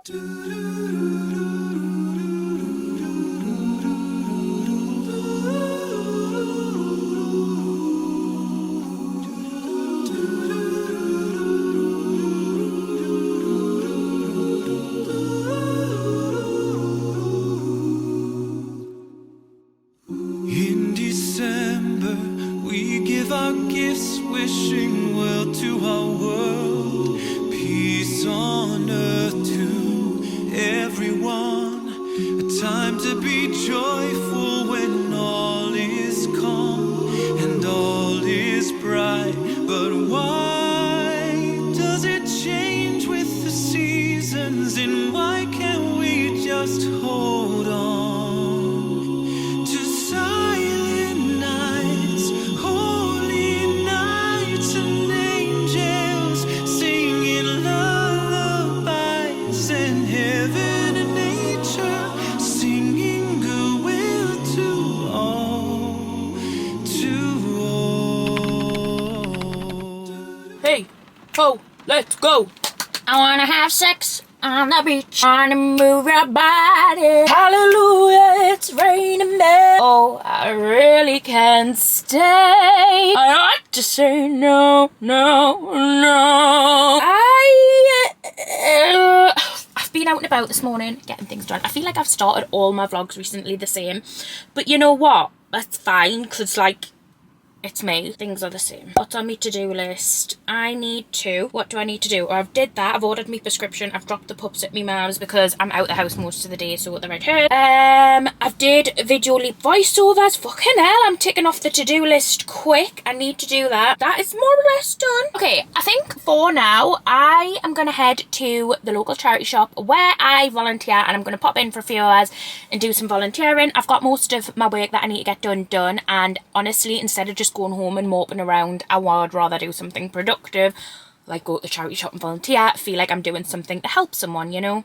In December, we give our gifts, wishing well to our world. Peace on earth to everyone. A time to be joyful when all is calm and all is bright. But why does it change with the seasons? And why can't we just hold on? Hey, oh, let's go. I wanna have sex on the beach. Wanna move your body. Hallelujah, it's raining men. Oh, I really can't stay. I ought to say no, no, no. I've been out and about this morning getting things done. I feel like I've started all my vlogs recently the same. But you know what? That's fine, because like, it's me. Things are the same. What's on my to-do list? What do I need to do? Or I've did that. I've ordered my prescription. I've dropped the pups at me mum's because I'm out the house most of the day, so they're at her. I've did video leap voiceovers. Fucking hell, I'm ticking off the to-do list quick. I need to do that. That is more or less done. Okay, I think for now, I am going to head to the local charity shop where I volunteer, and I'm going to pop in for a few hours and do some volunteering. I've got most of my work that I need to get done, and honestly, instead of just going home and moping around, I would rather do something productive, like go to the charity shop and volunteer. Feel like I'm doing something to help someone, you know.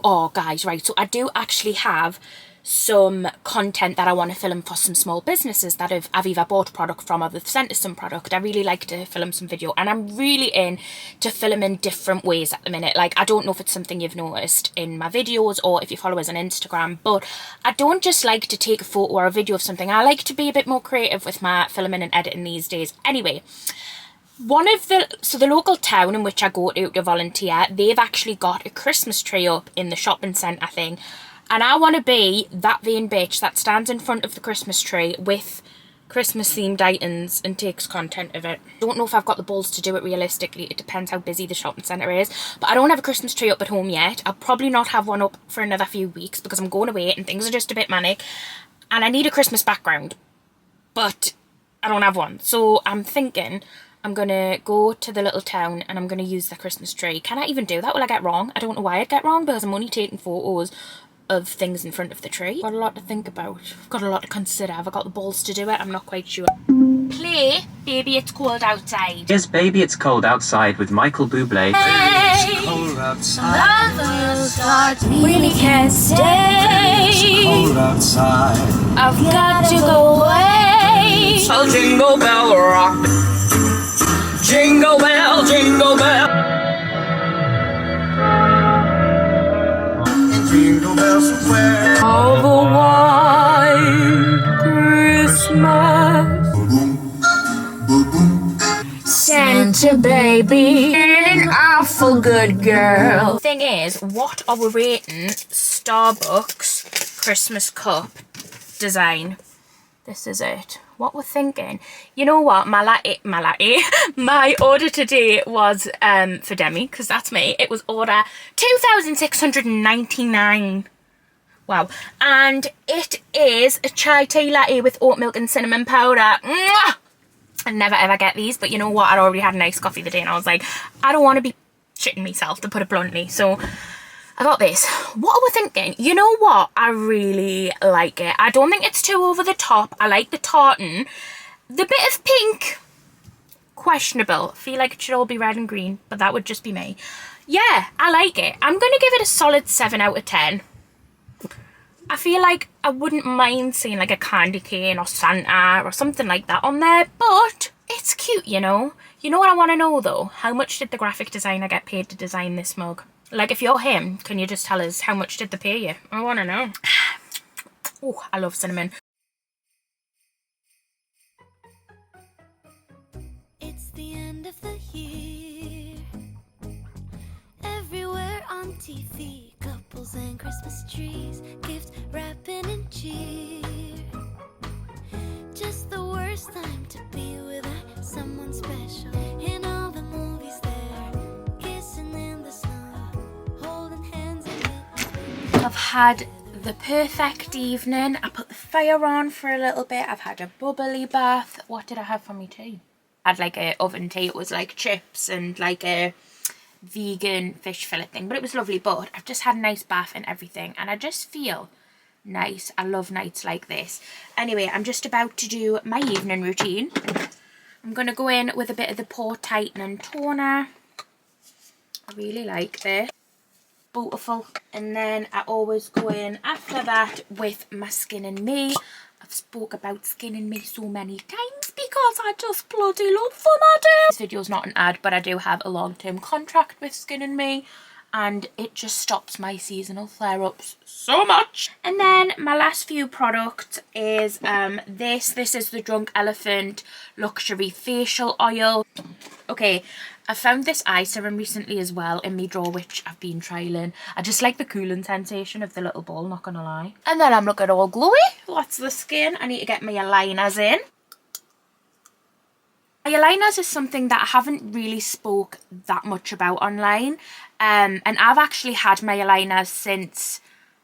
Oh guys, right, so I do actually have some content that I want to film for some small businesses that I've either bought product from or they've sent us some product. I really like to film some video, and I'm really in to film in different ways at the minute. Like, I don't know if it's something you've noticed in my videos or if you follow us on Instagram, but I don't just like to take a photo or a video of something. I like to be a bit more creative with my filming and editing these days. Anyway, the local town in which I go to volunteer, they've actually got a Christmas tree up in the shopping centre thing. And I want to be that vain bitch that stands in front of the Christmas tree with Christmas themed items and takes content of it. Don't know if I've got the balls to do it realistically. It depends how busy the shopping centre is. But I don't have a Christmas tree up at home yet. I'll probably not have one up for another few weeks because I'm going away and things are just a bit manic. And I need a Christmas background. But I don't have one. So I'm thinking I'm going to go to the little town and I'm going to use the Christmas tree. Can I even do that? Will I get wrong? I don't know why I'd get wrong because I'm only taking photos of things in front of the tree. Got a lot to think about. I've got a lot to consider. Have I got the balls to do it? I'm not quite sure. Play Baby It's Cold Outside. Here's Baby It's Cold Outside with Michael Bublé. Hey, it's cold outside. Really can't stay. It's cold outside. I've got to go away. Oh, jingle bell rock. Jingle bell, jingle bell. Jingle bells where All the white Christmas. Santa baby, an awful good girl. Thing is, what are we rating Starbucks Christmas cup design? This is it. What we're thinking. You know what? My order today was for Demi, because that's me. It was order 2,699. Wow. And it is a chai tea latte with oat milk and cinnamon powder. Mwah! I never ever get these, but you know what? I'd already had an iced coffee the day and I was like, I don't want to be shitting myself, to put it bluntly. So I got this. What are we thinking? You know what? I really like it. I don't think it's too over the top. I like the tartan. The bit of pink, questionable. I feel like it should all be red and green, but that would just be me. Yeah, I like it. I'm going to give it a solid 7 out of 10. I feel like I wouldn't mind seeing like a candy cane or Santa or something like that on there, but it's cute, you know. You know what I want to know though? How much did the graphic designer get paid to design this mug? Like, if you're him, can you just tell us how much did they pay you? I want to know. Oh, I love cinnamon. It's the end of the year. Everywhere on TV, couples and Christmas trees, gift wrapping and cheer. Just the worst time to be without someone special. In all the movies there, kissing in the snow, holding hands and I've had the perfect evening. I put the fire on for a little bit. I've had a bubbly bath. What did I have for my tea? I had like a oven tea. It was like chips and like a vegan fish fillet thing, but it was lovely. But I've just had a nice bath and everything, and I just feel nice. I love nights like this. Anyway, I'm just about to do my evening routine. I'm going to go in with a bit of the Pore Tightening Toner. I really like this. Beautiful. And then I always go in after that with my Skin and Me. I've spoke about Skin and Me so many times because I just bloody love them, I do. This video's not an ad, but I do have a long-term contract with Skin and Me, and it just stops my seasonal flare-ups so much. And then my last few products is this is the Drunk Elephant Luxury Facial Oil. Okay, I found this eye serum recently as well in my drawer, which I've been trialling. I just like the cooling sensation of the little ball, not gonna lie. And then I'm looking all glowy. That's the skin. I need to get my aligners in. Eyeliners is something that I haven't really spoke that much about online. And I've actually had my eyeliners since,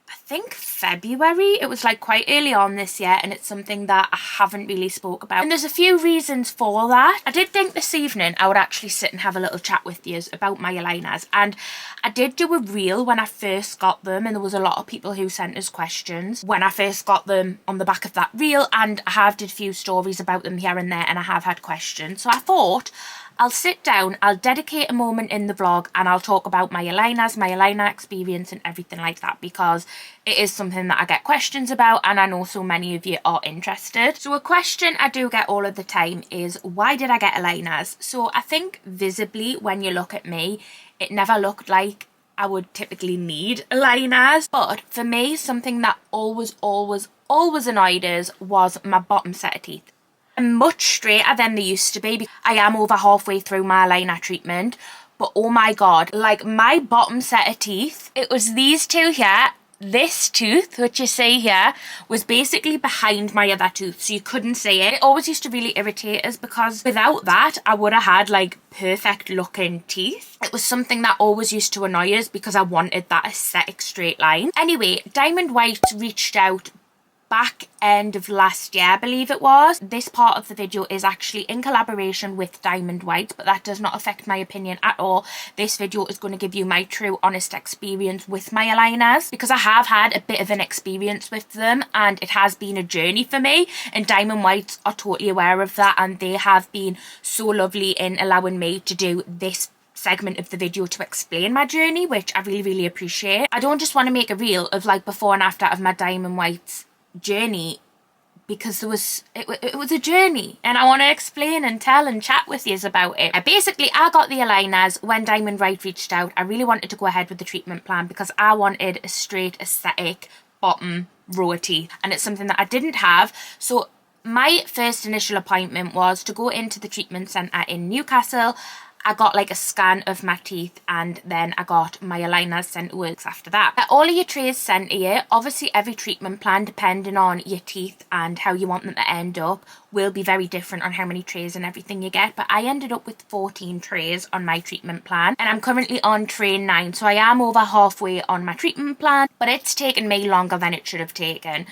I think, February. It was like quite early on this year, and it's something that I haven't really spoke about. And there's a few reasons for that. I did think this evening I would actually sit and have a little chat with you about my eyeliners. And I did do a reel when I first got them, and there was a lot of people who sent us questions when I first got them on the back of that reel. And I have did a few stories about them here and there, and I have had questions. So I thought I'll sit down, I'll dedicate a moment in the vlog, and I'll talk about my eyeliners, my eyeliner experience and everything like that, because it is something that I get questions about, and I know so many of you are interested. So a question I do get all of the time is, why did I get eyeliners? So I think visibly when you look at me, it never looked like I would typically need eyeliners. But for me, something that always annoyed us was my bottom set of teeth. Much straighter than they used to be. I am over halfway through my eyeliner treatment, but oh my god, like my bottom set of teeth, it was these two here. This tooth, which you see here, was basically behind my other tooth, so you couldn't see it. It always used to really irritate us, because without that I would have had like perfect looking teeth. It was something that always used to annoy us because I wanted that aesthetic straight line. Anyway, Diamond White reached out back end of last year, I believe it was. This part of the video is actually in collaboration with Diamond White, but that does not affect my opinion at all. This video is going to give you my true honest experience with my eyeliners, because I have had a bit of an experience with them and it has been a journey for me, and Diamond Whites are totally aware of that, and they have been so lovely in allowing me to do this segment of the video to explain my journey, which I really appreciate. I don't just want to make a reel of like before and after of my Diamond Whites journey, because it was a journey, and I want to explain and tell and chat with you about it. Basically, I got the eyeliners when Diamond White reached out. I really wanted to go ahead with the treatment plan because I wanted a straight aesthetic bottom row of teeth, and it's something that I didn't have. So my first initial appointment was to go into the treatment centre in Newcastle. I got like a scan of my teeth, and then I got my aligners sent to works after that. All of your trays sent to you. Obviously every treatment plan, depending on your teeth and how you want them to end up, will be very different on how many trays and everything you get, but I ended up with 14 trays on my treatment plan, and I'm currently on tray 9, so I am over halfway on my treatment plan, but it's taken me longer than it should have taken.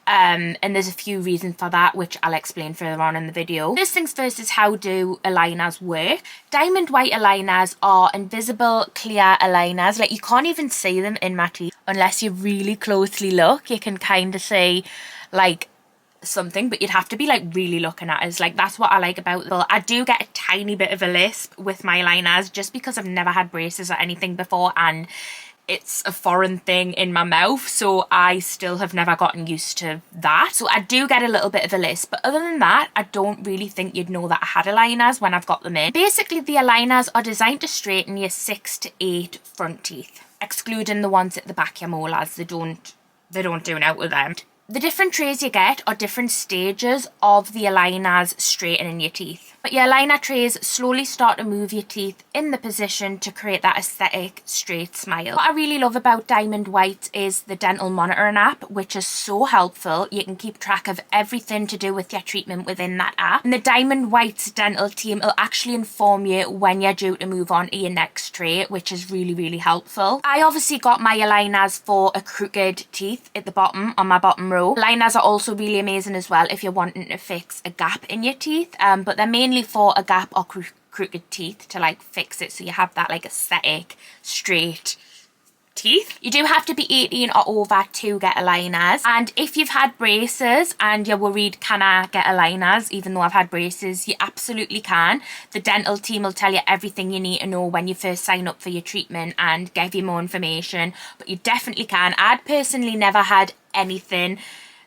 And there's a few reasons for that, which I'll explain further on in the video. First things first is, how do aligners work? Diamond White aligners are invisible clear aligners. Like, you can't even see them in my teeth unless you really closely look. You can kind of see like something, but you'd have to be like really looking at us. Like, that's what I like about them. I do get a tiny bit of a lisp with my aligners just because I've never had braces or anything before, and it's a foreign thing in my mouth, so I still have never gotten used to that. So I do get a little bit of a lisp, but other than that, I don't really think you'd know that I had aligners when I've got them in. Basically, the aligners are designed to straighten your 6 to 8 front teeth, excluding the ones at the back of your molars. They don't do it out with them. The different trays you get are different stages of the aligners straightening your teeth. But your aligner trays slowly start to move your teeth in the position to create that aesthetic straight smile. What I really love about Diamond White is the dental monitoring app, which is so helpful. You can keep track of everything to do with your treatment within that app. And the Diamond White's dental team will actually inform you when you're due to move on to your next tray, which is really, really helpful. I obviously got my aligners for a crooked teeth at the bottom, on my bottom row. Aligners are also really amazing as well if you're wanting to fix a gap in your teeth, but they're mainly for a gap or crooked teeth to like fix it so you have that like aesthetic straight teeth. You do have to be 18 or over to get aligners, and if you've had braces and you're worried, can I get aligners even though I've had braces, you absolutely can. The dental team will tell you everything you need to know when you first sign up for your treatment and give you more information, but you definitely can. I'd personally never had anything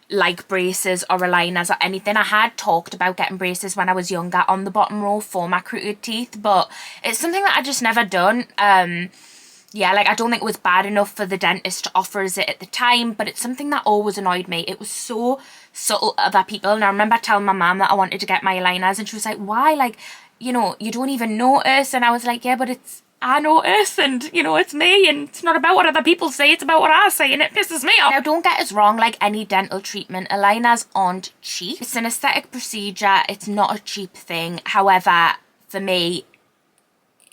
like braces or aligners or anything. I had talked about getting braces when I was younger on the bottom row for my crooked teeth, but it's something that I just never done. Yeah, like I don't think it was bad enough for the dentist to offer us it at the time, but it's something that always annoyed me. It was so subtle to other people, and I remember telling my mum that I wanted to get my aligners, and she was like, why? Like, you know, you don't even notice. And I was like, yeah, but I notice, and you know, it's me, and it's not about what other people say, it's about what I say, and it pisses me off. Now, don't get us wrong, like any dental treatment, aligners aren't cheap. It's an aesthetic procedure, it's not a cheap thing. However, for me,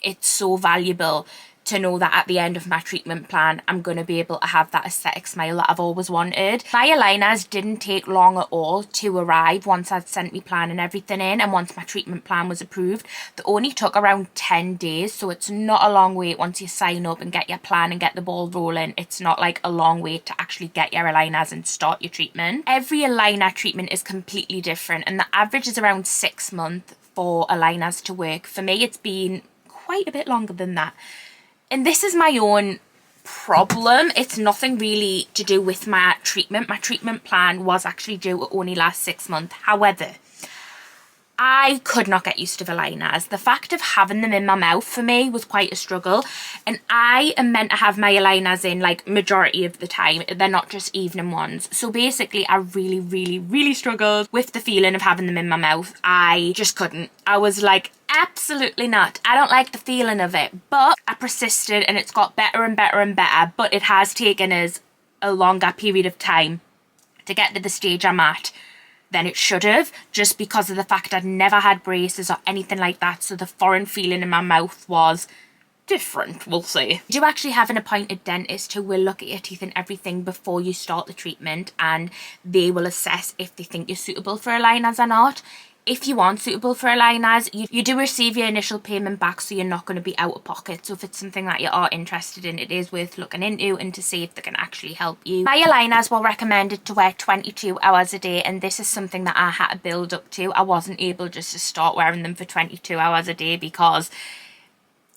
it's so valuable to know that at the end of my treatment plan, I'm going to be able to have that aesthetic smile that I've always wanted. My aligners didn't take long at all to arrive once I'd sent my plan and everything in, and once my treatment plan was approved. They only took around 10 days, so it's not a long wait once you sign up and get your plan and get the ball rolling. It's not like a long wait to actually get your aligners and start your treatment. Every aligner treatment is completely different, and the average is around 6 months for aligners to work. For me, it's been quite a bit longer than that. And this is my own problem. It's nothing really to do with my treatment. My treatment plan was actually due to only last 6 months. However, I could not get used to aligners. The fact of having them in my mouth for me was quite a struggle. And I am meant to have my aligners in like majority of the time. They're not just evening ones. So basically I really, really, really struggled with the feeling of having them in my mouth. I just couldn't. I was like, absolutely not. I don't like the feeling of it. But I persisted, and it's got better and better and better. But it has taken us a longer period of time to get to the stage I'm at than it should have, just because of the fact I'd never had braces or anything like that, so the foreign feeling in my mouth was different, we'll say. You do actually have an appointed dentist who will look at your teeth and everything before you start the treatment, and they will assess if they think you're suitable for aligners or not. If you aren't suitable for aligners, you do receive your initial payment back, so you're not going to be out of pocket. So if it's something that you are interested in, it is worth looking into and to see if they can actually help you. My aligners were recommended to wear 22 hours a day, and this is something that I had to build up to. I wasn't able just to start wearing them for 22 hours a day because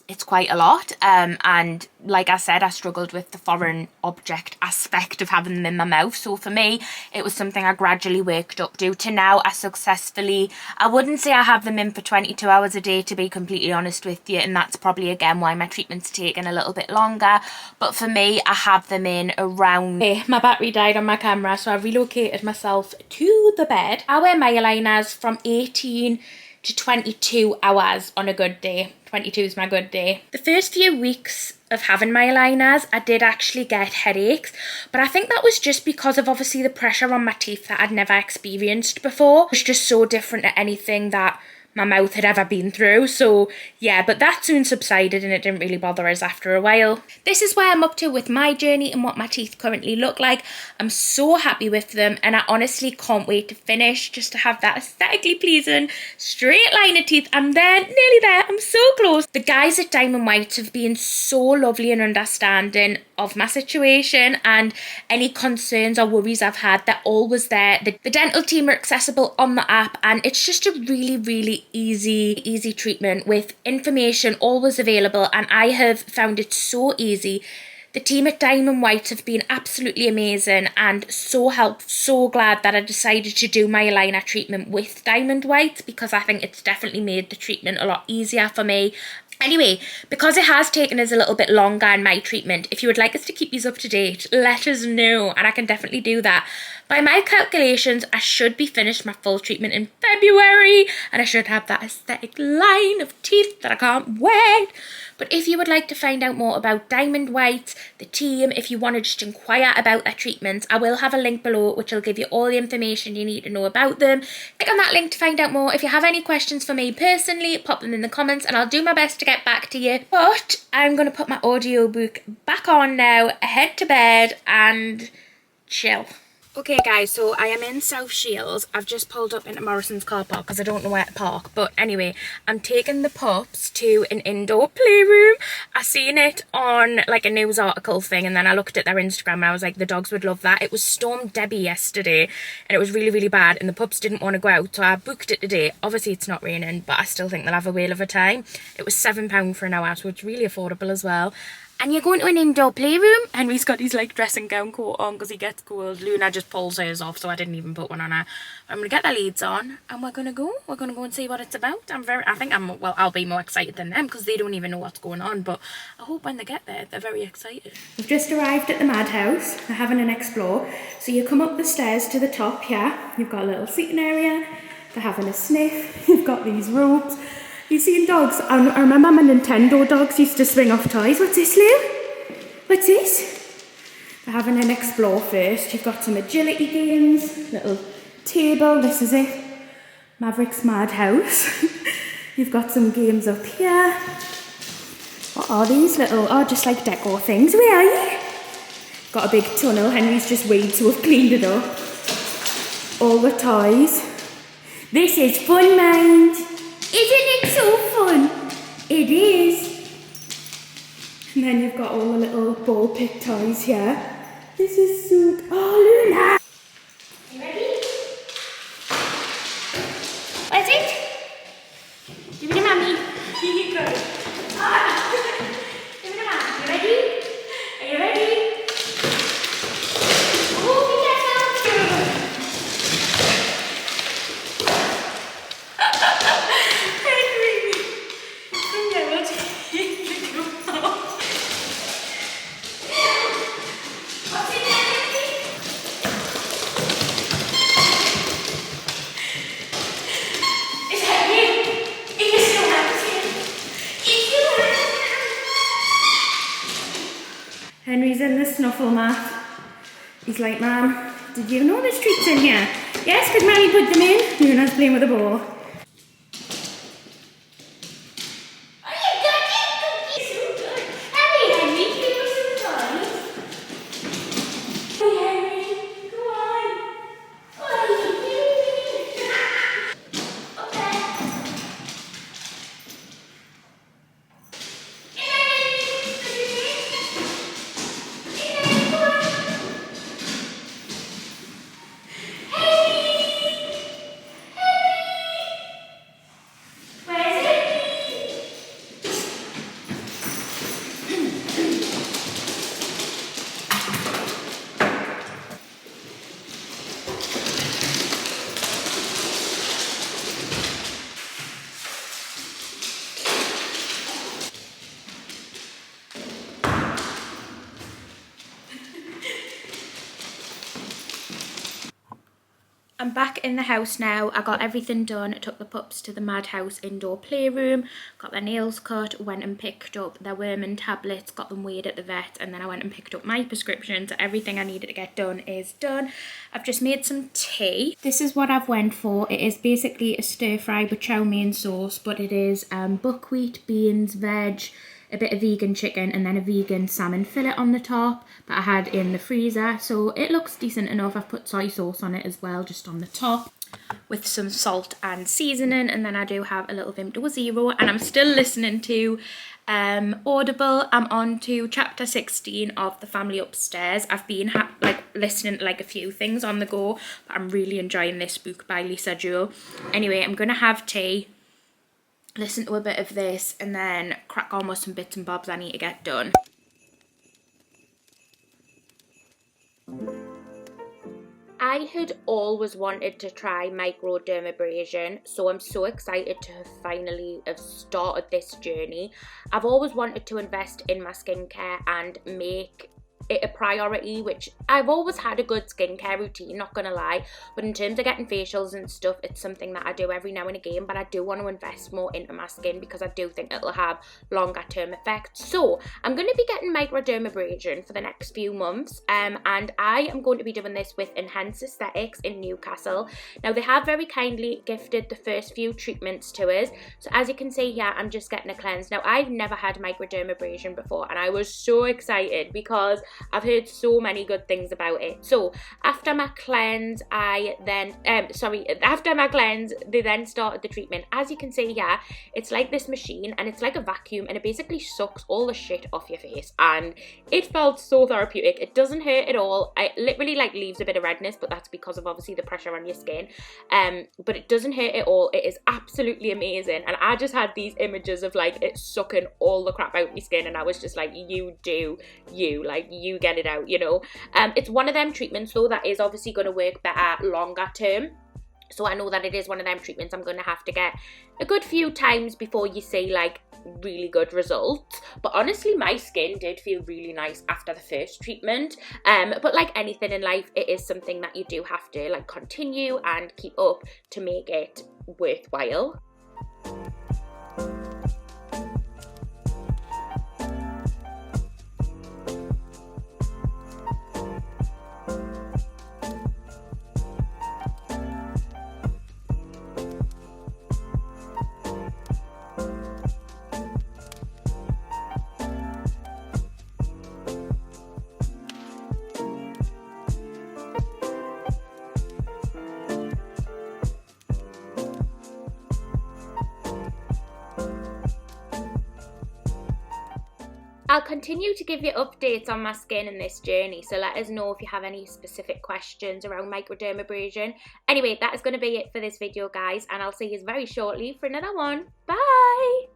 it's quite a lot, and like I said, I struggled with the foreign object aspect of having them in my mouth. So for me, it was something I gradually worked up to now I wouldn't say I have them in for 22 hours a day, to be completely honest with you, and that's probably again why my treatment's taken a little bit longer. But for me, I have them in around... Okay, my battery died on my camera, so I relocated myself to the bed. I wear my aligners from 18 to 22 hours on a good day. 22 is my good day. The first few weeks of having my aligners, I did actually get headaches, but I think that was just because of obviously the pressure on my teeth that I'd never experienced before. It was just so different to anything that my mouth had ever been through. So yeah, but that soon subsided and it didn't really bother us after a while. This is where I'm up to with my journey and what my teeth currently look like. I'm so happy with them, and I honestly can't wait to finish, just to have that aesthetically pleasing straight line of teeth. I'm there, nearly there, I'm so close. The guys at Diamond White have been so lovely and understanding of my situation, and any concerns or worries I've had, they're always there. The dental team are accessible on the app, and it's just a really, really easy treatment with information always available, and I have found it so easy The team at Diamond White have been absolutely amazing and so helpful. So glad that I decided to do my eyeliner treatment with Diamond White, because I think it's definitely made the treatment a lot easier for me. Anyway, because it has taken us a little bit longer in my treatment, if you would like us to keep these up to date, let us know and I can definitely do that. By my calculations, I should be finished my full treatment in February and I should have that aesthetic line of teeth that I can't wait. But if you would like to find out more about Diamond White, the team, if you want to just inquire about their treatment, I will have a link below which will give you all the information you need to know about them. Click on that link to find out more. If you have any questions for me personally, pop them in the comments and I'll do my best to get back to you. But I'm going to put my audiobook back on now, head to bed and chill. Okay guys, so I am in South Shields. I've just pulled up into Morrison's car park because I don't know where to park. But anyway, I'm taking the pups to an indoor playroom. I seen it on like a news article thing and then I looked at their Instagram and I was like, the dogs would love that. It was Storm Debbie yesterday and it was really, really bad and the pups didn't want to go out. So I booked it today. Obviously it's not raining, but I still think they'll have a whale of a time. It was £7 for an hour, so it's really affordable as well. And you're going to an indoor playroom? Henry's got his like dressing gown coat on because he gets cold. Luna just pulls hers off, so I didn't even put one on her. I'm going to get the leads on and we're going to go. We're going to go and see what it's about. I'll be more excited than them because they don't even know what's going on. But I hope when they get there, they're very excited. We've just arrived at the Madhouse. They're having an explore. So you come up the stairs to the top here. You've got a little seating area. They're having a sniff. You've got these ropes. You seen dogs? I remember my Nintendo dogs used to swing off toys. What's this, Lou? What's this? They're having an explore first. You've got some agility games, little table. This is it. Maverick's Madhouse. You've got some games up here. What are these little, just like deco things. Where are you? Got a big tunnel. Henry's just weed, so we've cleaned it up. All the toys. This is fun, mind. Isn't it so fun? It is. And then you've got all the little ball pit toys here. This is so... Oh, Luna! You ready? What's it? Give it to Mummy. Here you go. Give it to Mummy. You ready? Are you ready? Oh, be careful. Henry's in the snuffle mat. He's like, Mum, did you know there's treats in here? Yes, because Mammy put them in. Luna's playing with the ball. I'm back in the house now. I got everything done. I took the pups to the Madhouse indoor playroom, got their nails cut, went and picked up their worming tablets, got them weighed at the vet, and then I went and picked up my prescription. So everything I needed to get done is done. I've just made some tea. This is what I've went for. It is basically a stir fry with chow mein sauce, but it is buckwheat, beans, veg, a bit of vegan chicken and then a vegan salmon fillet on the top that I had in the freezer, so it looks decent enough. I've put soy sauce on it as well, just on the top, with some salt and seasoning, and then I do have a little Vimto Zero, and I'm still listening to Audible. I'm on to chapter 16 of The Family Upstairs. I've been listening to a few things on the go, but I'm really enjoying this book by Lisa Jewell. Anyway, I'm gonna have tea, listen to a bit of this, and then crack on with some bits and bobs I need to get done. I had always wanted to try microdermabrasion, so I'm so excited to finally have started this journey. I've always wanted to invest in my skincare and make it a priority, which I've always had a good skincare routine, not gonna lie, but in terms of getting facials and stuff, it's something that I do every now and again, but I do want to invest more into my skin because I do think it'll have longer term effects. So I'm going to be getting microdermabrasion for the next few months, and I am going to be doing this with Enhance Aesthetics in Newcastle. Now they have very kindly gifted the first few treatments to us, so as you can see here, I'm just getting a cleanse. Now I've never had microdermabrasion before, and I was so excited because I've heard so many good things about it. So after my cleanse, they then started the treatment. As you can see here, it's like this machine, and it's like a vacuum, and it basically sucks all the shit off your face, and it felt so therapeutic. It doesn't hurt at all. It literally like leaves a bit of redness, but that's because of obviously the pressure on your skin. But it doesn't hurt at all. It is absolutely amazing, and I just had these images of like it sucking all the crap out of my skin, and I was just like, you get it out, you know. It's one of them treatments though that is obviously going to work better longer term. So I know that it is one of them treatments I'm going to have to get a good few times before you see like really good results. But honestly, my skin did feel really nice after the first treatment. But like anything in life, it is something that you do have to like continue and keep up to make it worthwhile. I'll continue to give you updates on my skin in this journey, so let us know if you have any specific questions around microdermabrasion. Anyway, that is going to be it for this video, guys, and I'll see you very shortly for another one. Bye!